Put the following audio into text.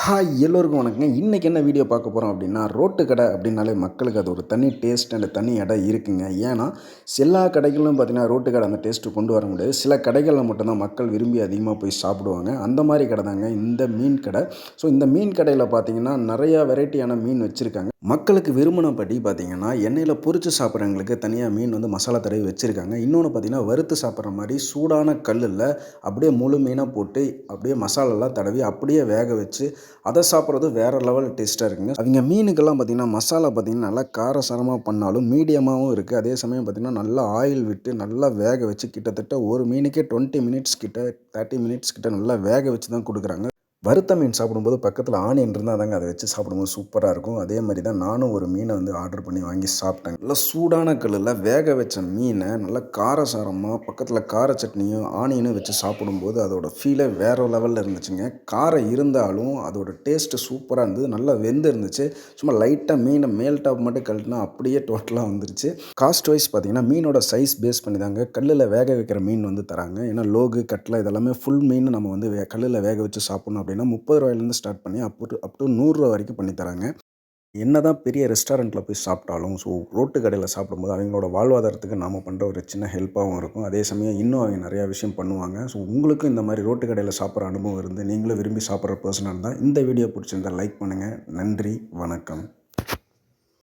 Hi எல்லோருக்கும் வணக்கங்க. இன்றைக்கி என்ன வீடியோ பார்க்க போகிறோம் அப்படின்னா, ரோட்டு கடை அப்படின்னாலே மக்களுக்கு அது ஒரு தனி டேஸ்ட் அண்ட் தனி இடம் இருக்குங்க. ஏன்னா, எல்லா கடைகளிலும் பார்த்தீங்கன்னா, ரோட்டு கடை அந்த டேஸ்ட்டு கொண்டு வர முடியாது. சில கடைகளில் மட்டும்தான் மக்கள் விரும்பி அதிகமாக போய் சாப்பிடுவாங்க. அந்த மாதிரி கடை தாங்க இந்த மீன் கடை. ஸோ இந்த மீன் கடையில் பார்த்தீங்கன்னா, நிறையா வெரைட்டியான மீன் வச்சுருக்காங்க. மக்களுக்கு விரும்பினபடி பார்த்தீங்கன்னா, எண்ணெயில் பொரிச்சு சாப்பிட்றவங்களுக்கு தனியாக மீன் வந்து மசாலா தடவி வச்சுருக்காங்க. இன்னொன்று பார்த்தீங்கன்னா, வறுத்து சாப்பிட்ற மாதிரி சூடான கல்லில் அப்படியே முழு மீனாக போட்டு அப்படியே மசாலாலாம் தடவி அப்படியே வேக வச்சு அதை சாப்பிட்றது வேறு லெவல் டேஸ்ட்டாக இருக்குங்க. அவங்க மீனுக்கெல்லாம் பார்த்திங்கன்னா மசாலா பார்த்திங்கன்னா நல்லா காரசாரமாக பண்ணாலும் மீடியமாகவும் இருக்குது. அதே சமயம் பார்த்திங்கன்னா நல்லா ஆயில் விட்டு நல்லா வேக வச்சு கிட்டத்தட்ட ஒரு மீனுக்கே 20 மினிட்ஸ் கிட்ட 30 மினிட்ஸ் கிட்ட நல்லா வேக வச்சு தான் கொடுக்குறாங்க. வறுத்த மீன் சாப்பிடும்போது பக்கத்தில் ஆனியன் இருந்தால் தாங்க அதை வச்சு சாப்பிடும்போது சூப்பராக இருக்கும். அதே மாதிரி தான் நானும் ஒரு மீனை வந்து ஆர்டர் பண்ணி வாங்கி சாப்பிட்டேன். நல்லா சூடான கல்லில் வேக வச்ச மீனை நல்லா காரசாரமாக பக்கத்தில் கார சட்னியும் ஆனியனும் வச்சு சாப்பிடும்போது அதோட ஃபீலே வேறு லெவலில் இருந்துச்சுங்க. காரம் இருந்தாலும் அதோட டேஸ்ட்டு சூப்பராக இருந்தது. நல்லா வெந்து இருந்துச்சு. சும்மா லைட்டாக மீனை மேல் டாப் மட்டும் கழட்டினா அப்படியே டோட்டலாக வந்துருச்சு. காஸ்ட் வைஸ் பார்த்தீங்கன்னா மீனோட சைஸ் பேஸ் பண்ணி தாங்க கல்லில் வேக வைக்கிற மீன் வந்து தராங்க. ஏன்னா லோகு கட்லா இதெல்லாமே ஃபுல் மீன் நம்ம வந்து கல்லில் வேக வச்சு சாப்பிட்ணும் அப்படின்னா ₹30 ஸ்டார்ட் பண்ணி அப் டு ₹100 வரைக்கும் பண்ணி தராங்க. என்னதான் பெரிய ரெஸ்டாரண்ட்டில் போய் சாப்பிட்டாலும் ரோட்டு கடையில் சாப்பிடும்போது அவங்களோட வாழ்வாதாரத்துக்கு நாம் பண்ணுற ஒரு சின்ன ஹெல்ப்பாகவும் இருக்கும். அதே சமயம் இன்னும் அவங்க நிறையா விஷயம் பண்ணுவாங்க. உங்களுக்கும் இந்த மாதிரி ரோட்டு கடையில் சாப்பிட்ற அனுபவம் இருந்து நீங்களும் விரும்பி சாப்பிட்ற பர்சனாக இருந்தால் இந்த வீடியோ பிடிச்சிருந்தால் லைக் பண்ணுங்கள். நன்றி, வணக்கம்.